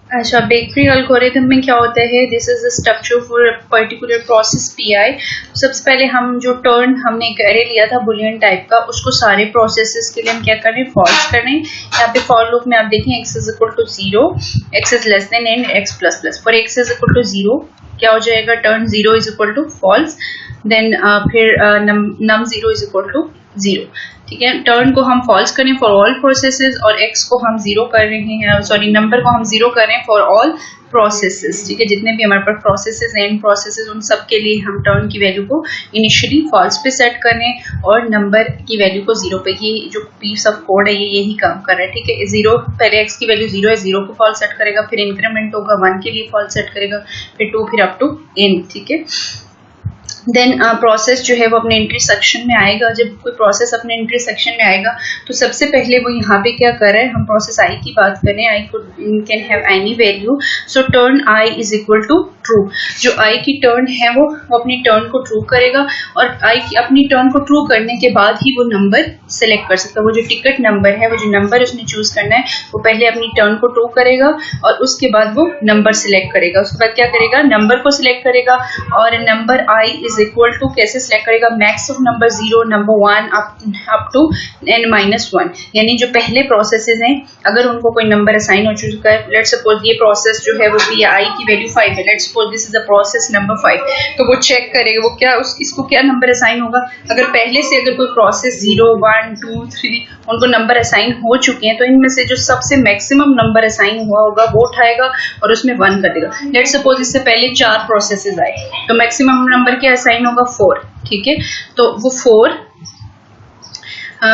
अच्छा, bakery algorithm में क्या होता है, this is the structure for particular process pi. सबसे पहले हम जो टर्न हमने एक एरे लिया था बुलियन टाइप का, उसको सारे प्रोसेसेस के लिए हम क्या कर रहे हैं, फॉल्स कर रहे हैं। यहाँ पे फॉर लूप में आप देखें x is equal to 0, x is less than n x plus plus. For x is equal to 0 क्या हो जाएगा, turn 0 is equal to false. Then फिर नम 0 इज इक्वल टू 0। ठीक है, टर्न को हम फॉल्स करें फॉर ऑल प्रोसेसेस और एक्स को हम 0 कर रहे हैं, सॉरी नंबर को हम 0 कर रहे हैं फॉर ऑल प्रोसेसेस। ठीक है, जितने भी हमारे पास प्रोसेसेस एंड प्रोसेसेस उन सब के लिए हम टर्न की वैल्यू को इनिशियली फॉल्स पे सेट करें और नंबर की वैल्यू को 0 पे। ये जो पीस ऑफ कोड है ये यही काम कर रहा है। ठीक है, 0 पहले एक्स की वैल्यू 0 है, 0 को फॉल्स सेट करेगा, फिर इंक्रीमेंट होगा 1 के लिए फॉल्स सेट करेगा, फिर 2, फिर अप टू n। ठीक है, देन प्रोसेस जो है वो अपने एंट्री सेक्शन में आएगा। जब कोई प्रोसेस अपने एंट्री सेक्शन में आएगा तो सबसे पहले वो यहाँ पे क्या कर रहा है, हम प्रोसेस आई की बात करें, आई को can have any value, so turn I is equal to true. जो आई की टर्न है वो अपनी टर्न को ट्रू करेगा और आई की अपनी टर्न को ट्रू करने के बाद ही वो नंबर सेलेक्ट कर सकता है। वो जो टिकट नंबर है, वो जो नंबर उसने चूज करना है, वो पहले अपनी टर्न को ट्रू करेगा और उसके बाद वो नंबर सिलेक्ट करेगा। उसके बाद क्या करेगा, नंबर को सिलेक्ट करेगा और number I is equal to कैसे सिलेक्ट करेगा, max of number 0, number 1 up to n-1। यानी जो पहले प्रोसेसेस हैं अगर उनको कोई नंबर असाइन हो चुका है, लेट्स सपोज ये प्रोसेस जो है वो आई की वैल्यू 5 है, let's suppose this is the process number 5, तो वो चेक करेगा वो क्या इसको क्या नंबर असाइन होगा। अगर पहले से अगर कोई प्रोसेस 0, 1, 2, 3 उनको नंबर असाइन हो चुके हैं तो इनमें से जो सबसे मैक्सिमम नंबर असाइन हुआ होगा वो उठाएगा और उसमें 1 कर देगा। लेट्स सपोज इससे पहले 4 प्रोसेसेस आए तो मैक्सिमम नंबर क्या असाइन होगा, 4। ठीक है, तो वो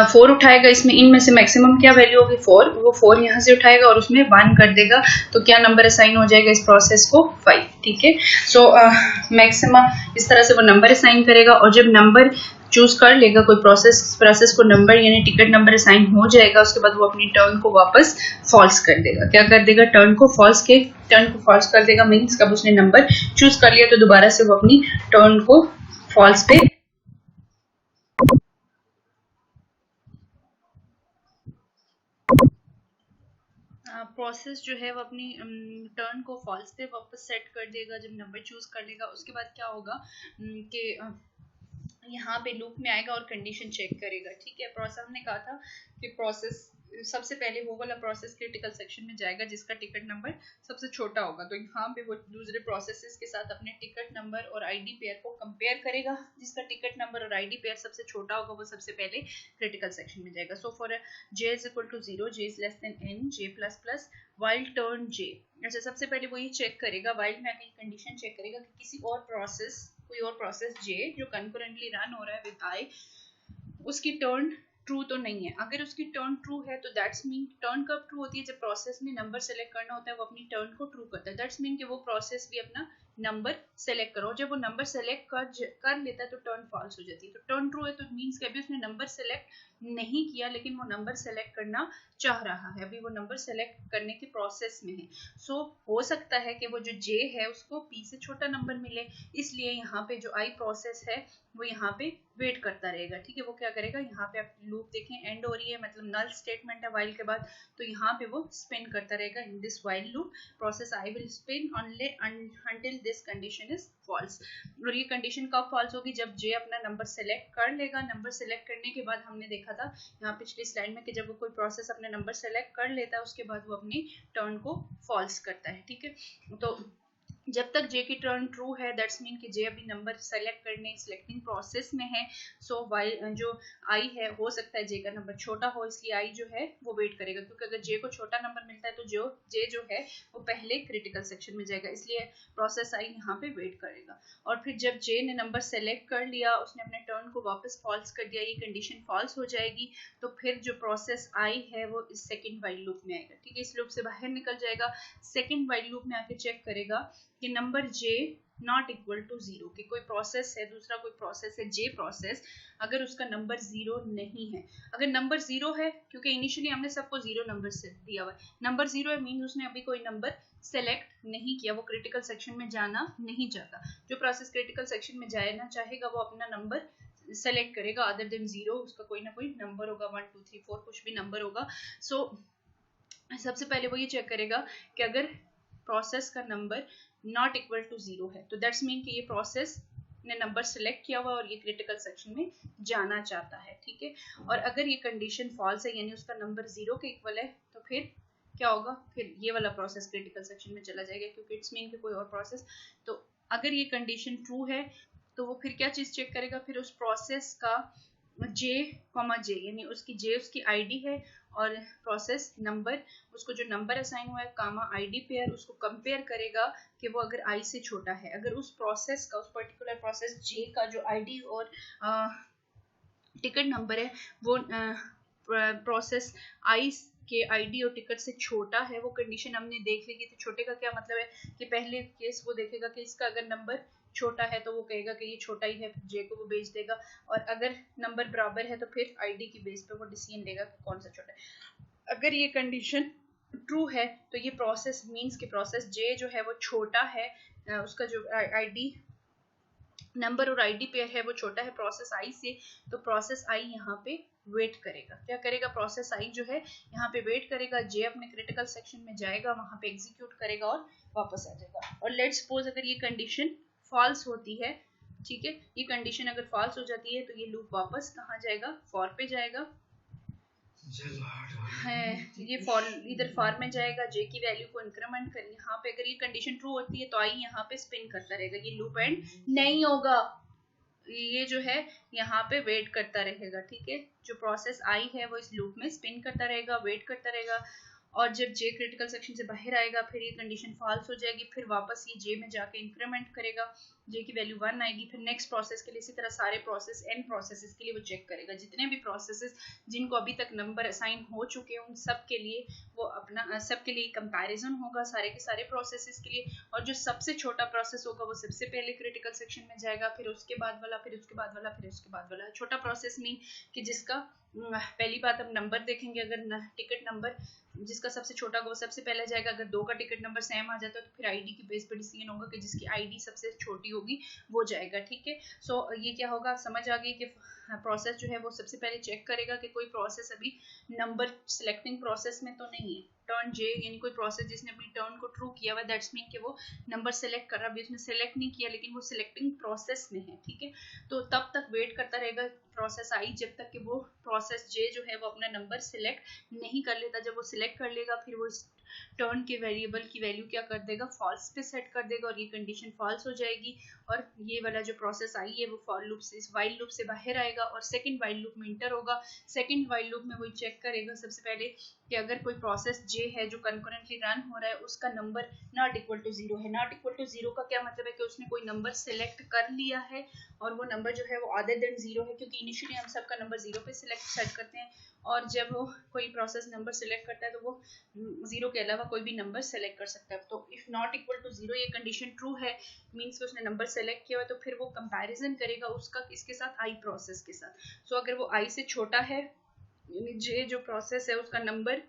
4 उठाएगा, इसमें इनमें से मैक्सिमम क्या वैल्यू होगी 4, वो 4 यहाँ से उठाएगा और उसमें 1 कर देगा, तो क्या नंबर असाइन हो जाएगा इस प्रोसेस को, 5। ठीक है, सो मैक्सिमम इस तरह से वो नंबर असाइन करेगा और जब नंबर चूज कर लेगा कोई प्रोसेस को नंबर यानी टिकट नंबर असाइन हो जाएगा, उसके बाद वो अपनी टर्न को वापस फॉल्स कर देगा। क्या कर देगा, टर्न को फॉल्स कर देगा, मीन्स कब उसने नंबर चूज कर लिया तो दोबारा से वो अपनी टर्न को फॉल्स पे प्रोसेस जो है वो अपनी टर्न को फॉल्स पे वापस सेट कर देगा जब नंबर चूज कर लेगा। उसके बाद क्या होगा कि यहाँ पे लूप में आएगा और कंडीशन चेक करेगा। ठीक है, प्रोसेस हमने कहा था कि प्रोसेस सबसे पहले वो वाला प्रोसेस क्रिटिकल सेक्शन में जाएगा जिसका टिकट नंबर सबसे छोटा होगा, तो यहाँ पे वो दूसरे प्रोसेसेस के साथ अपने टिकट नंबर और आईडी पेयर को कंपेयर करेगा। जिसका टिकट नंबर और आईडी पेयर सबसे छोटा होगा वो सबसे पहले क्रिटिकल सेक्शन में जाएगा। So for j is equal to 0, j is less than n, j plus plus while turn j। अच्छा, सबसे पहले वो ये चेक करेगा, वाइल में आके कंडीशन चेक करेगा कि किसी और प्रोसेस कोई और प्रोसेस j जो कंकरेंटली रन हो रहा है विद i उसकी टर्न ट्रू तो नहीं है। अगर उसकी टर्न ट्रू है तो दैट्स मीन, टर्न कब ट्रू होती है, जब प्रोसेस ने नंबर सेलेक्ट करना होता है वो अपनी टर्न को ट्रू करता है। दैट्स मीन कि वो प्रोसेस भी अपना नंबर सेलेक्ट करो, जब वो नंबर सेलेक्ट कर लेता है तो टर्न फॉल्स हो जाती है। तो टर्न ट्रू है तो मीन्स कि अभी उसने नंबर सेलेक्ट नहीं किया लेकिन वो नंबर सेलेक्ट करना चाह रहा है, अभी वो नंबर सेलेक्ट करने के प्रोसेस में है। सो हो सकता है कि वो जो जे है उसको पी से छोटा नंबर मिले, इसलिए यहाँ पे जो आई प्रोसेस है वो यहाँ पे वेट करता रहेगा। ठीक है, वो क्या करेगा, यहाँ पे आप लूप देखें एंड हो रही है, मतलब नल स्टेटमेंट है वाइल के बाद, तो यहाँ पे वो स्पिन करता रहेगा in this while loop process I will spin only until this condition is false. और ये कंडीशन कब फॉल्स होगी, जब जे अपना नंबर सेलेक्ट कर लेगा। नंबर सेलेक्ट करने के बाद हमने देखा था यहाँ पिछली स्लाइड में कि जब वो कोई प्रोसेस अपने नंबर सेलेक्ट कर लेता है उसके बाद वो अपनी टर्न को फॉल्स करता है। ठीक है, तो जब तक जे की टर्न ट्रू है दैट्स मीन कि जे अभी नंबर सेलेक्ट करने सिलेक्टिंग प्रोसेस में है। सो वाइल जो आई है हो सकता है जे का नंबर छोटा हो, इसलिए आई जो है वो वेट करेगा, क्योंकि अगर जे को छोटा नंबर मिलता है तो जे जो है वो पहले क्रिटिकल सेक्शन में जाएगा, इसलिए प्रोसेस आई यहाँ पे वेट करेगा। और फिर जब जे ने नंबर सेलेक्ट कर लिया, उसने अपने टर्न को वापस फॉल्स कर दिया, ये कंडीशन फॉल्स हो जाएगी, तो फिर जो प्रोसेस आई है वो इस सेकेंड वाइल लूप में आएगा। ठीक है, इस लूप से बाहर निकल जाएगा, सेकेंड वाइल लूप में आके चेक करेगा कि number j not equal to 0, कि कोई प्रोसेस है, दूसरा कोई प्रोसेस है j प्रोसेस, अगर उसका नंबर 0 नहीं है। अगर नंबर 0 है, क्योंकि इनिशियली हमने सबको 0 नंबर से दिया हुआ है, नंबर 0 है मीन उसने अभी कोई नंबर सेलेक्ट नहीं किया, वो क्रिटिकल सेक्शन में जाना नहीं चाहता। जो प्रोसेस क्रिटिकल सेक्शन में जाना चाहेगा वो अपना नंबर सेलेक्ट करेगा अदर देन 0, उसका कोई ना कोई नंबर होगा, 1 2 3 4 कुछ भी नंबर होगा। सो सबसे पहले वो ये चेक करेगा कि अगर प्रोसेस का नंबर नॉट इक्वल टू 0 है, तो दैट्स मीन कि ये प्रोसेस ने नंबर सिलेक्ट किया हुआ और ये क्रिटिकल सेक्शन में जाना चाहता है, ठीक है। और अगर ये कंडीशन फॉल्स है यानी उसका नंबर 0 के इक्वल है तो फिर क्या होगा, फिर ये वाला प्रोसेस क्रिटिकल सेक्शन में चला जाएगा, क्योंकि इट्स मीन कि कोई और प्रोसेस। तो अगर ये कंडीशन ट्रू है तो वो फिर क्या चीज चेक करेगा, फिर उस प्रोसेस का J, J यानी उसकी J उसकी आईडी है और प्रोसेस नंबर, उसको जो नंबर असाइन हुआ है कामा आईडी पेयर, उसको कंपेयर करेगा कि वो अगर I से छोटा है, अगर उस प्रोसेस का, उस पर्टिकुलर प्रोसेस J का जो आईडी और टिकट नंबर है वो प्रोसेस I के आईडी और टिकट से छोटा है, वो कंडीशन हमने देख ली थी। छोटे का क्या मतलब है कि पहले केस वो देखेगा कि इसका अगर नंबर छोटा है तो वो कहेगा कि ये छोटा ही है, फिर जे को वो भेज देगा, और अगर नंबर बराबर है तो फिर आईडी की बेस पे वो डिसीजन लेगा कि कौन सा छोटा है। अगर ये कंडीशन ट्रू है तो ये प्रोसेस मींस कि प्रोसेस जे जो है वो छोटा है, उसका जो आईडी नंबर और आईडी पेयर है वो छोटा है प्रोसेस आई से, तो प्रोसेस आई यहाँ पे वेट करेगा। क्या करेगा, प्रोसेस आई जो है यहाँ पे वेट करेगा, जे अपने क्रिटिकल सेक्शन में जाएगा, वहां पे एग्जीक्यूट करेगा और वापस आ जाएगा। और लेट्स सपोज अगर ये कंडीशन फॉल्स होती है, ठीक है, ये कंडीशन अगर फॉल्स हो जाती है तो ये लूप वापस कहाँ जाएगा, फॉर पे जाएगा है, ये फॉर इधर फॉर में जाएगा, जे की वैल्यू को इंक्रीमेंट कर, यहाँ पे अगर ये कंडीशन ट्रू होती है तो आई यहाँ पे स्पिन करता रहेगा, ये लूप एंड नहीं होगा, ये जो है यहाँ पे वेट करता रहेगा, ठीक है। जो प्रोसेस आई है वो इस लूप में स्पिन करता रहेगा, वेट करता रहेगा, और जब जे क्रिटिकल सेक्शन से बाहर आएगा फिर ये कंडीशन फॉल्स हो जाएगी, फिर वापस ये जे में जाके इंक्रीमेंट करेगा, जे की वैल्यू 1 आएगी, फिर नेक्स्ट प्रोसेस के लिए इसी तरह सारे प्रोसेस एन प्रोसेसेस के लिए वो चेक करेगा, जितने भी प्रोसेसेस जिनको अभी तक नंबर असाइन हो चुके हैं उन सब के लिए वो अपना सबके लिए कंपैरिजन होगा सारे के सारे प्रोसेसेस के लिए, और जो सबसे छोटा प्रोसेस होगा वो सबसे पहले क्रिटिकल सेक्शन में जाएगा, फिर उसके बाद वाला, फिर उसके बाद वाला, फिर उसके बाद वाला। छोटा प्रोसेस मीन कि जिसका पहली बात हम नंबर देखेंगे, अगर टिकट नंबर जिसका सबसे छोटा होगा वो सबसे पहले जाएगा, अगर दो का टिकट नंबर सेम आ जाता है तो फिर आईडी की बेस पर डिसीजन होगा कि जिसकी आईडी सबसे छोटी होगी वो जाएगा, ठीक है। सो ये क्या होगा, समझ आ गई कि प्रोसेस जो है वो सबसे पहले चेक करेगा कि कोई प्रोसेस अभी नंबर सिलेक्टिंग प्रोसेस में तो नहीं है, टर्न जे यानी कोई प्रोसेस जिसने अपनी टर्न को ट्रू किया हुआ, दैट्स मीन कि वो नंबर सेलेक्ट कर रहा, अभी उसने सेलेक्ट नहीं किया लेकिन वो सिलेक्टिंग प्रोसेस में है, ठीक है। तो तब तक वेट करता रहेगा प्रोसेस आई जब तक कि वो प्रोसेस जे जो है वो अपना नंबर सिलेक्ट नहीं कर लेता। जब वो सिलेक्ट कर लेगा फिर वो टर्न के वेरिएबल की वैल्यू क्या कर देगा, फॉल्स पे सेट कर देगा, और ये कंडीशन फॉल्स हो जाएगी, और ये वाला जो प्रोसेस आई है वो फॉर लूप से, इस वाइल लूप से बाहर आएगा और सेकंड वाइल लूप में इंटर होगा। सेकंड वाइल लूप में वही चेक करेगा सबसे पहले कि अगर कोई प्रोसेस जे है जो कंकरेंटली रन हो रहा है उसका नंबर नॉट इक्वल टू 0 है। नॉट इक्वल टू 0 का क्या मतलब है कि उसने कोई नंबर सेलेक्ट कर लिया है और वो नंबर जो है वो अदर देन 0 है, क्योंकि इनिशियली हम सबका नंबर 0 पे सेट करते हैं, और जब वो कोई प्रोसेस नंबर सेलेक्ट करता है तो वो 0 के अलावा कोई भी नंबर सेलेक्ट कर सकता है। तो इफ नॉट इक्वल टू 0 ये कंडीशन ट्रू है, मींस कि उसने नंबर सेलेक्ट किया हुआ, तो फिर वो कंपैरिजन करेगा उसका किसके साथ, आई प्रोसेस के साथ। सो अगर वो आई से छोटा है, जे जो प्रोसेस है उसका नंबर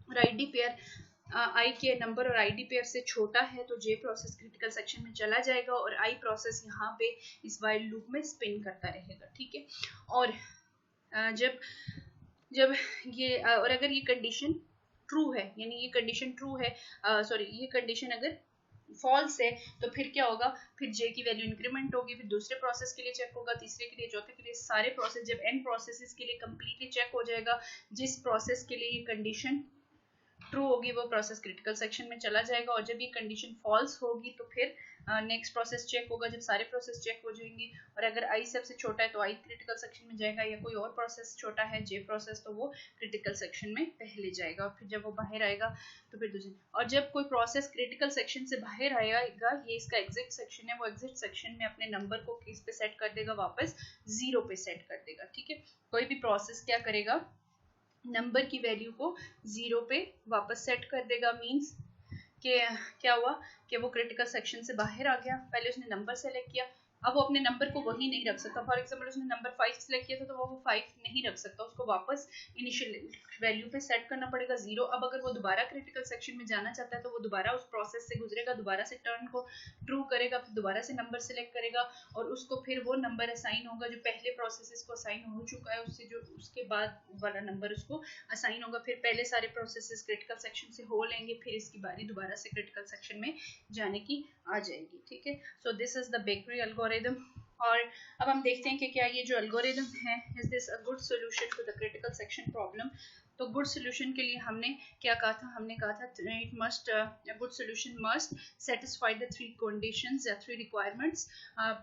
और आईडी पेयर आई के नंबर और आईडी पेयर से छोटा है तो जे प्रोसेस क्रिटिकल सेक्शन में चला जाएगा और आई प्रोसेस यहाँ पे इस वाइल लूप में स्पिन करता रहेगा, ठीक है। और जब ये और अगर ये कंडीशन ट्रू है, यानी ये कंडीशन ट्रू है, सॉरी ये कंडीशन अगर फॉल्स है तो फिर क्या होगा, फिर जे की वैल्यू इंक्रीमेंट होगी, फिर दूसरे प्रोसेस के लिए चेक होगा, तीसरे के लिए, चौथे के लिए, सारे प्रोसेस जब एन प्रोसेसेस के लिए कंप्लीटली चेक हो जाएगा, जिस प्रोसेस के लिए ये कंडीशन ट्रू होगी वो प्रोसेस क्रिटिकल सेक्शन में चला जाएगा, और जब ये कंडीशन फॉल्स होगी तो फिर नेक्स्ट प्रोसेस चेक होगा। जब सारे प्रोसेस चेक हो जाएंगे और अगर आई सबसे छोटा है तो आई क्रिटिकल सेक्शन में जाएगा, या कोई और प्रोसेस छोटा है जे प्रोसेस तो वो क्रिटिकल सेक्शन में पहले जाएगा, और फिर जब वो बाहर आएगा तो फिर दूसरे, और जब कोई प्रोसेस क्रिटिकल सेक्शन से बाहर आएगा, ये इसका एग्जिट सेक्शन है, वो एग्जिट सेक्शन में अपने नंबर को किस पे सेट कर देगा, वापस 0 पे सेट कर देगा, ठीक है। कोई भी प्रोसेस क्या करेगा, नंबर की वैल्यू को 0 पे वापस सेट कर देगा, मींस कि क्या हुआ कि वो क्रिटिकल सेक्शन से बाहर आ गया, पहले उसने नंबर सेलेक्ट किया, अब वो अपने नंबर को वही नहीं रख सकता। फॉर एग्जाम्पल उसने नंबर 5 सिलेक्ट किया था तो वो 5 नहीं रख सकता, उसको वापस इनिशियल वैल्यू पे सेट करना पड़ेगा 0। अब अगर वो दोबारा क्रिटिकल सेक्शन में जाना चाहता है तो वो दोबारा उस प्रोसेस से गुजरेगा, दोबारा से टर्न को ट्रू करेगा, फिर दोबारा से नंबर सिलेक्ट करेगा और उसको फिर वो नंबर असाइन होगा जो पहले प्रोसेसेस को असाइन हो चुका है, उससे जो उसके बाद वाला नंबर उसको असाइन होगा। फिर पहले सारे प्रोसेसेस क्रिटिकल सेक्शन से हो लेंगे, फिर इसकी बारी दोबारा से क्रिटिकल सेक्शन में जाने की आ जाएगी। ठीक है, so this is the bakery algorithm. और अब हम देखते हैं कि क्या ये जो एल्गोरिथम है, is this a good solution to the critical section problem. तो गुड सोल्यूशन के लिए हमने क्या कहा था, हमने कहा था it must good solution must satisfy the 3 conditions या 3 requirements.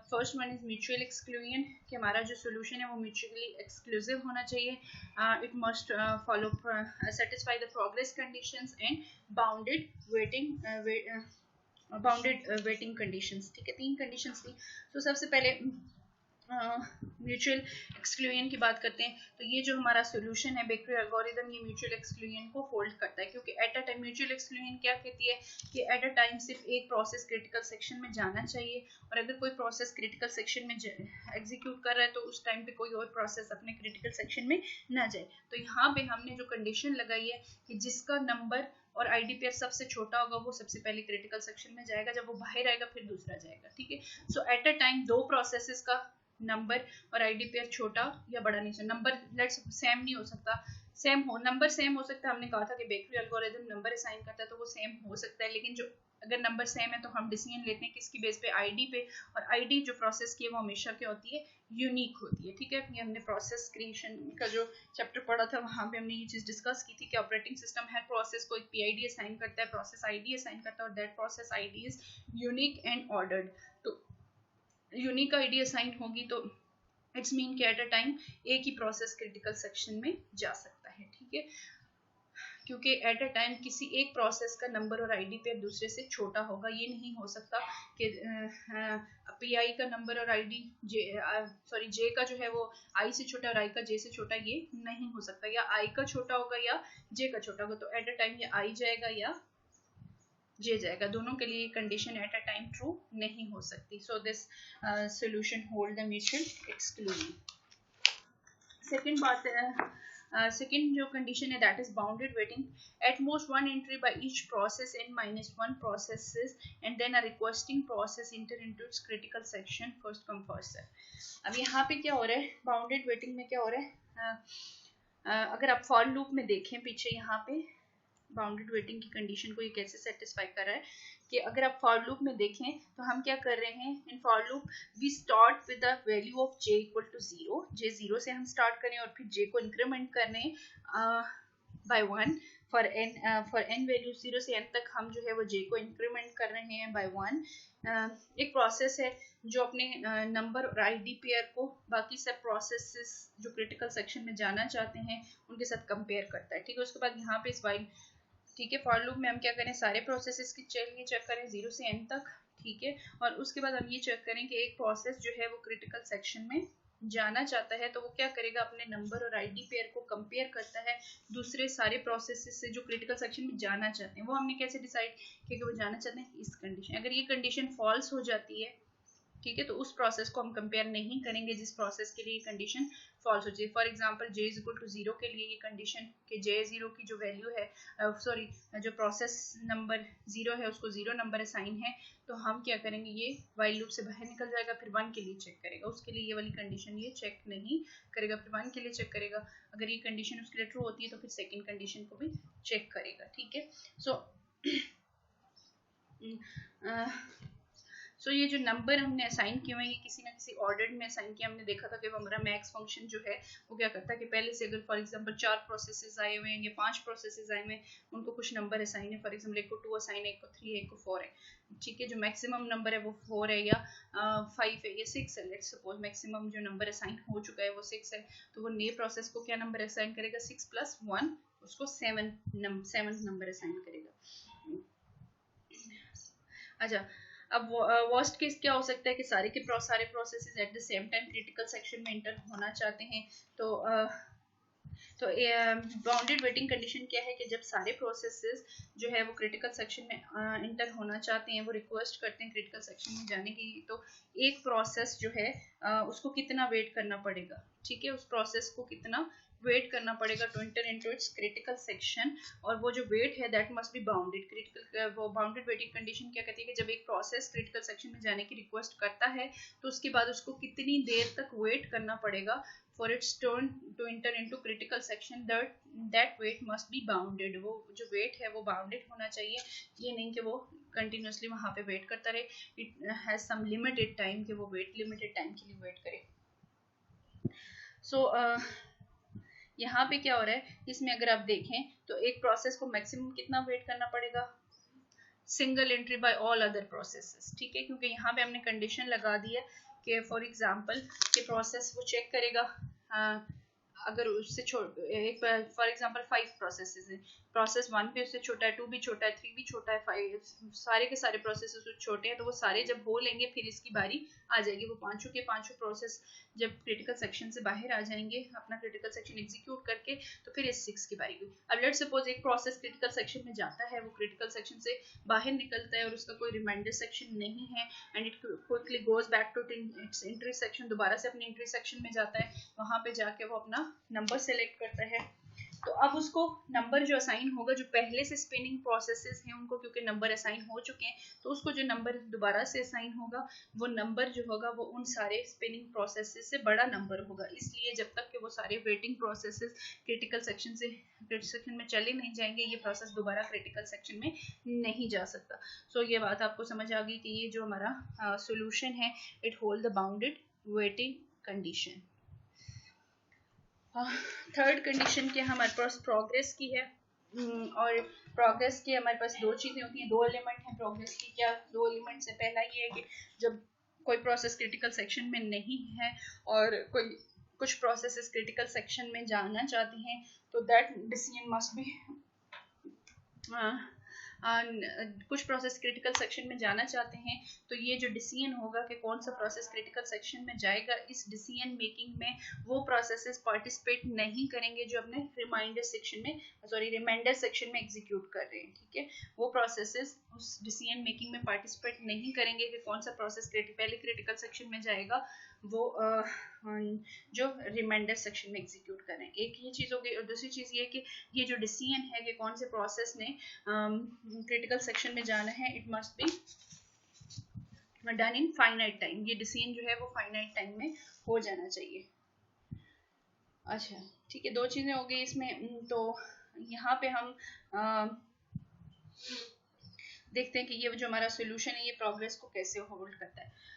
First one is mutual exclusion, कि हमारा जो सोल्यूशन है वो म्यूचुअली एक्सक्लूसिव होना चाहिए। It must follow satisfy the progress conditions and bounded waiting conditions. ठीक है, 3 कंडीशंस थी। तो सबसे पहले म्यूचुअल एक्सक्लूजन की बात करते हैं। तो ये जो हमारा सोल्यूशन है बेकरी एल्गोरिथम, ये म्यूचुअल एक्सक्लूजन को होल्ड करता है, क्योंकि eight a time mutual exclusion क्या कहती है कि एट अ टाइम सिर्फ एक प्रोसेस क्रिटिकल सेक्शन में जाना चाहिए, और अगर कोई प्रोसेस क्रिटिकल सेक्शन में एग्जीक्यूट कर रहा है तो उस टाइम पे कोई और प्रोसेस अपने क्रिटिकल सेक्शन में ना जाए। तो यहाँ पे हमने जो कंडीशन लगाई है कि जिसका नंबर और आईडी पेयर सबसे छोटा होगा वो सबसे पहले क्रिटिकल सेक्शन में जाएगा, जब वो बाहर आएगा फिर दूसरा जाएगा। ठीक है, सो एट अ टाइम 2 प्रोसेसेस का नंबर और आईडी पेयर छोटा या बड़ा नहीं सकता, नंबर लेट्स सेम नहीं हो सकता, सेम हो नंबर सेम हो सकता है। हमने कहा था कि बेकरी एल्गोरिथम नंबर असाइन करता है तो वो सेम हो सकता है, लेकिन जो अगर नंबर सेम है तो हम डिसीजन लेते हैं किसकी बेस पे, आईडी पे, और आईडी जो प्रोसेस की है वो हमेशा क्या होती है, यूनिक होती है। ठीक है, ये हमने प्रोसेस क्रिएशन का जो चैप्टर पढ़ा था वहां पे हमने ये चीज डिस्कस की थी कि ऑपरेटिंग सिस्टम हर प्रोसेस को एक पीआईडी असाइन करता है, प्रोसेस आईडी असाइन करता है, और that process ID is unique and ordered. तो यूनिक आईडी असाइन होगी तो इट्स मीन कि एट अ टाइम एक ही प्रोसेस क्रिटिकल सेक्शन में जा सकता है। ठीक है, क्योंकि एट अ टाइम किसी एक प्रोसेस का नंबर और आईडी पेयर दूसरे से छोटा होगा। ये नहीं हो सकता कि पीआई का नंबर और आईडी जे का जो है वो आई से छोटा और आई का जे से छोटा, ये नहीं हो सकता, या आई का छोटा होगा या जे का छोटा होगा। तो एट अ टाइम ये आई जाएगा या जे जाएगा, दोनों के लिए condition at a time true नहीं हो सकती। So this solution hold the mutual exclusion. Second बात है, सेकंड जो कंडीशन है that is bounded waiting, at most 1 entry by each process n-1 processes and then a requesting process enter into its critical section, first come first serve. अब यहाँ पे क्या हो रहा है, बाउंडेड वेटिंग में क्या हो रहा है, अगर आप फॉर लूप में देखें पीछे, यहाँ पे बाउंडेड वेटिंग की कंडीशन को ये कैसे सेटिस्फाई कर रहा है कि अगर आप फॉर लूप में देखें तो हम क्या कर रहे हैं, in for loop we start with the value of j equal to 0, J 0 से हम स्टार्ट करें और फिर j को इंक्रीमेंट करने बाय 1 फॉर n वैल्यू 0 से n तक हम जो है वो j को इंक्रीमेंट कर रहे हैं बाय 1। एक प्रोसेस है जो अपने नंबर और आईडी पेयर को बाकी सब प्रोसेसेस जो क्रिटिकल सेक्शन में जाना चाहते हैं उनके साथ कंपेयर करता है। ठीक है, उसके बाद यहाँ पे इस वाइल, ठीक है, फॉर लूप में हम क्या करें, सारे प्रोसेसेस की चेक करें 0 से n तक। ठीक है, और उसके बाद हम ये चेक करें कि एक प्रोसेस जो है वो क्रिटिकल सेक्शन में जाना चाहता है तो वो क्या करेगा, अपने नंबर और आईडी पेयर को कंपेयर करता है दूसरे सारे प्रोसेसेस से जो क्रिटिकल सेक्शन में जाना चाहते हैं। वो हमने कैसे डिसाइड किया कि वो जाना चाहते हैं इस कंडीशन, अगर ये कंडीशन फॉल्स हो जाती है, ठीक है, तो उस प्रोसेस को हम कंपेयर नहीं करेंगे जिस प्रोसेस के लिए कंडीशन फॉल्स हो जाए। For example j is equal to 0 के लिए ये कंडीशन कि j 0 की जो वैल्यू है, सॉरी जो प्रोसेस नंबर 0 है उसको 0 नंबर असाइन है, तो हम क्या करेंगे, ये व्हाइल लूप से बाहर निकल जाएगा, फिर 1 के लिए चेक करेगा, उसके लिए ये वाली कंडीशन ये चेक नहीं करेगा, फिर 1 के लिए चेक करेगा। अगर ये कंडीशन उसके लिए ट्रू होती है तो फिर सेकेंड कंडीशन को भी चेक करेगा। ठीक है, सो ये जो नंबर हमने असाइन किए हैं ये किसी ना किसी ऑर्डर में असाइन किया। हमने देखा था कि हमारा मैक्स फंक्शन जो है वो क्या करता है कि पहले से अगर फॉर एग्जांपल 4 प्रोसेसेस आए हुए हैं या 5 प्रोसेसेस आए हुए हैं, उनको कुछ नंबर असाइन है, फॉर एग्जांपल एक को 2 असाइन है, एक को 3 है, एक को 4 है। ठीक है, जो मैक्सिमम नंबर है वो 4 है या 5 है या 6 है, लेट्स सपोज मैक्सिमम जो नंबर असाइन हो चुका है वो 6 है, तो वो नए प्रोसेस को क्या नंबर असाइन करेगा, 6 + 1 उसको 7 नंबर असाइन करेगा। अच्छा, अब वर्स्ट केस क्या हो सकता है कि सारे processes at the same time critical section में एंटर होना चाहते हैं, तो तो बाउंडेड वेटिंग कंडीशन क्या है कि जब सारे प्रोसेसेस जो है वो क्रिटिकल सेक्शन में इंटर होना चाहते हैं, वो रिक्वेस्ट करते हैं क्रिटिकल सेक्शन में जाने की, तो एक प्रोसेस जो है उसको कितना वेट करना पड़ेगा, ठीक है, उस प्रोसेस को कितना वेट करना पड़ेगा to enter into its critical section, और वो जो वेट है that must be bounded. Critical वो बाउंडेड वेटिंग कंडीशन क्या कहती है कि जब एक प्रोसेस क्रिटिकल सेक्शन में जाने की रिक्वेस्ट करता है तो उसके बाद उसको कितनी देर तक वेट करना पड़ेगा for its turn to enter into critical section, that weight must be bounded। वो जो weight है वो bounded होना चाहिए, ये नहीं कि वो continuously वहाँ पे wait करता रहे, it has some limited time कि वो limited time के लिए wait करे। So यहाँ पे क्या हो रहा है, इसमें अगर आप देखें तो एक प्रोसेस को मैक्सिमम कितना वेट करना पड़ेगा, single entry by all other processes, ठीक है, क्योंकि यहाँ पे हमने कंडीशन लगा दी है कि फॉर एग्जांपल कि प्रोसेस वो चेक करेगा अगर उससे एक फॉर एग्जांपल 5 प्रोसेसेस हैं, प्रोसेस 1 भी उससे छोटा है, 2 भी छोटा है, 3 भी छोटा है, 5 सारे के सारे प्रोसेसेस छोटे हैं, तो वो सारे जब हो लेंगे फिर इसकी बारी आ जाएगी। वो पांचों के पांचों प्रोसेस जब क्रिटिकल सेक्शन से बाहर आ जाएंगे अपना क्रिटिकल सेक्शन एग्जीक्यूट करके, तो फिर इस 6 की बारी हुई। अब लेट्स सपोज एक प्रोसेस क्रिटिकल सेक्शन में जाता है, वो क्रिटिकल सेक्शन से बाहर निकलता है और उसका कोई रिमाइंडर सेक्शन नहीं है, and it quickly goes back to its entry section, दोबारा से अपनी एंट्री सेक्शन में जाता है, वहां पे जाके वो अपना नंबर सेलेक्ट करता है। तो अब उसको नंबर जो असाइन होगा, जो पहले से स्पिनिंग प्रोसेसेस हैं उनको क्योंकि नंबर असाइन हो चुके हैं, तो उसको जो नंबर दोबारा से असाइन होगा वो नंबर जो होगा वो उन सारे स्पिनिंग प्रोसेसेस से बड़ा नंबर होगा। इसलिए जब तक कि वो सारे वेटिंग प्रोसेसेस क्रिटिकल सेक्शन से क्रिटिकल सेक्शन में चले नहीं जाएंगे, ये प्रोसेस दोबारा क्रिटिकल सेक्शन में नहीं जा सकता। सो ये बात आपको समझ आ गई कि ये जो हमारा सोल्यूशन है, it hold the bounded waiting condition. Third condition क्या हमारे पास प्रोग्रेस की है, और प्रोग्रेस की हमारे पास दो चीजें होती हैं, दो एलिमेंट हैं प्रोग्रेस की। क्या दो एलिमेंट से, पहला ये है कि जब कोई प्रोसेस क्रिटिकल सेक्शन में नहीं है और कोई कुछ प्रोसेसेस क्रिटिकल सेक्शन में जाना चाहती हैं, तो दैट डिसीजन मस्ट बी कुछ प्रोसेस क्रिटिकल सेक्शन में जाना चाहते हैं, तो ये जो डिसीजन होगा कि कौन सा प्रोसेस क्रिटिकल सेक्शन में जाएगा, इस डिसीजन मेकिंग में वो प्रोसेसेस पार्टिसिपेट नहीं करेंगे जो अपने रिमाइंडर सेक्शन में एग्जीक्यूट कर रहे हैं, ठीक है। वो प्रोसेसेस उस डिसीजन मेकिंग में पार्टिसिपेट नहीं करेंगे कि कौन सा प्रोसेस पहले क्रिटिकल सेक्शन में जाएगा, वो जो रिमाइंडर सेक्शन में एग्जीक्यूट करें। एक ये चीज होगी, और दूसरी चीज ये कि ये जो डिसीजन है कि कौन से प्रोसेस ने क्रिटिकल सेक्शन में जाना है, it must be done in finite time. ये डिसीजन जो है वो फाइनाइट टाइम में हो जाना चाहिए। अच्छा ठीक है, दो चीजें हो गई इसमें। तो यहाँ पे हम देखते हैं कि ये जो हमारा सोल्यूशन है ये प्रोग्रेस को कैसे होल्ड करता है।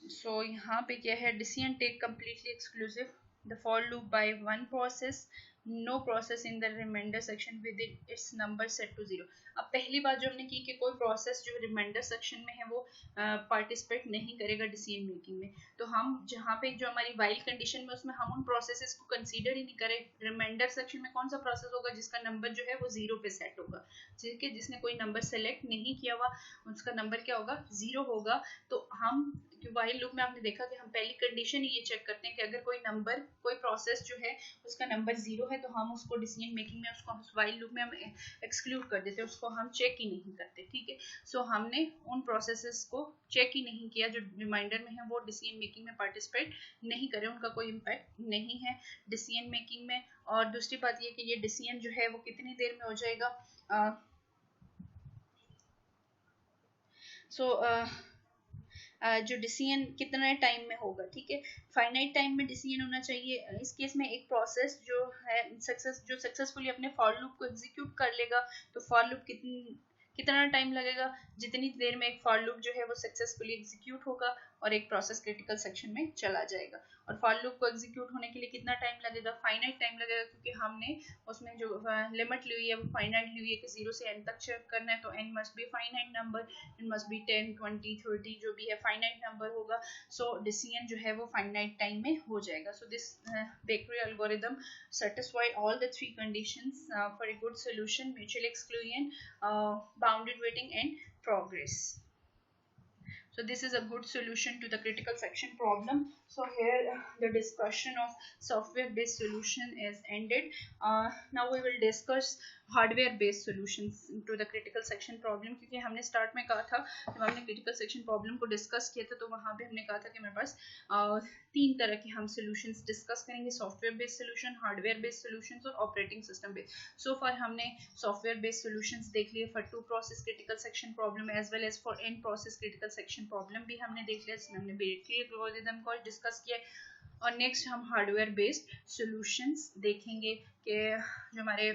सो यहाँ पे क्या है, decision take completely exclusive the for loop by one process, no process in the reminder section with its number set to 0। अब पहली बात जो हमने की कि कोई प्रोसेस जो रिमाइंडर सेक्शन में है वो पार्टिसिपेट नहीं करेगा डिसीजन मेकिंग में, तो हम जहाँ पे जो हमारी वाइल कंडीशन में उसमें हम उन प्रोसेसेस को कंसीडर ही नहीं करें। रिमाइंडर सेक्शन में कौन सा प्रोसेस होगा जिसका नंबर जो है वो 0 पे सेट होगा, ठीक है, जिसने कोई नंबर सेलेक्ट नहीं किया हुआ उसका नंबर क्या होगा, 0 होगा। तो हम वाइल लूप में आपने देखा कि हम पहली कंडीशन ये चेक करते हैं कि अगर कोई नंबर, कोई प्रोसेस जो है उसका नंबर 0 है, तो हम उसको डिसीजन मेकिंग में उसको वाइल लूप में हम एक्सक्लूड कर देते हैं, उसको हम चेक ही नहीं करते, ठीक है। सो हमने उन प्रोसेसेस को चेक ही नहीं किया जो रिमाइंडर में है, वो डिसीजन मेकिंग में पार्टिसिपेट नहीं करे, उनका कोई इम्पैक्ट नहीं है डिसीजन मेकिंग में। और दूसरी बात ये कि ये डिसीजन जो है वो कितनी देर में हो जाएगा। जो डिसीजन कितने टाइम में होगा, ठीक है, फाइनाइट टाइम में डिसीजन होना चाहिए। इस केस में एक प्रोसेस जो है सक्सेसफुली अपने फॉर लूप को एग्जीक्यूट कर लेगा, तो फॉर लूप कितना टाइम लगेगा, जितनी देर में एक फॉर लूप जो है वो सक्सेसफुली एग्जीक्यूट होगा और एक प्रोसेस क्रिटिकल सेक्शन में चला जाएगा। और फॉर लूप को एग्जीक्यूट होने के लिए कितना टाइम लगेगा, फाइनाइट टाइम लगेगा, क्योंकि हमने उसमें जो लिमिट ली हुई है वो फाइनाइट ली हुई है कि 0 से n तक चेक करना है, तो n must be finite number, n must be 10 20 30 जो भी है फाइनाइट नंबर होगा। सो डिसीजन जो है वो फाइनाइट टाइम में हो जाएगा। So this bakery algorithm satisfy all the three conditions for a good solution: mutual exclusion, bounded waiting and progress. So this is a good solution to the critical section problem. So here the discussion of software based solution is ended. Now we will discuss hardware based solutions to the critical section problem, क्योंकि हमने start में कहा था, जब हमने critical section problem को discuss किया था तो वहाँ पे हमने कहा था कि मेरे पास 3 तरह के हम सॉल्यूशंस डिस्कस करेंगे, software based solution, hardware based solutions और operating system based. So far हमने सॉफ्टवेयर बेस्ड सॉल्यूशंस देख लिए for 2 process critical section problem as well as for n process critical section problem भी हमने देख लिया, जिसमें हमने बेसिक एल्गोरिथम को डिस्कस किया. और नेक्स्ट हम हार्डवेयर बेस्ड सॉल्यूशंस देखेंगे कि जो हमारे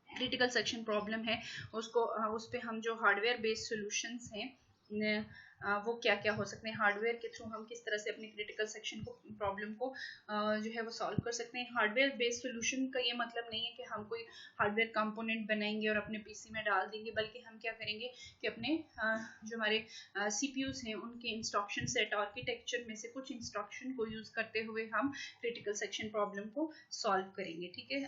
क्रिटिकल सेक्शन प्रॉब्लम है उसको उस पे हम जो हार्डवेयर बेस्ड सॉल्यूशंस हैं वो क्या क्या हो सकते हैं, हार्डवेयर के थ्रू हम किस तरह से अपने क्रिटिकल सेक्शन को प्रॉब्लम को जो है वो सॉल्व कर सकते हैं. हार्डवेयर बेस्ड सॉल्यूशन का ये मतलब नहीं है कि हम कोई हार्डवेयर कंपोनेंट बनाएंगे और अपने पीसी में डाल देंगे, बल्कि हम क्या करेंगे कि अपने जो हमारे सीपीयूज हैं उनके इंस्ट्रक्शन सेट आर्किटेक्चर में से कुछ इंस्ट्रक्शन को यूज करते हुए हम क्रिटिकल सेक्शन प्रॉब्लम को सॉल्व करेंगे. ठीक है,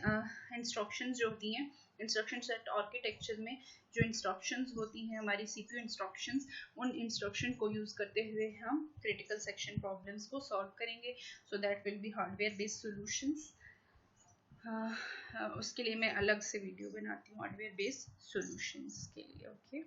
इंस्ट्रक्शंस जो होती हैं इंस्ट्रक्शन सेट आर्किटेक्चर में जो इंस्ट्रक्शंस होती हैं हमारी सीपीयू इंस्ट्रक्शंस, उन इंस्ट्रक्शन को यूज करते हुए हम क्रिटिकल सेक्शन प्रॉब्लम्स को सॉल्व करेंगे. So that will be hardware based solutions. उसके लिए मैं अलग से वीडियो बनाती हूँ हार्डवेयर बेस्ड सॉल्यूशंस के लिए. ओके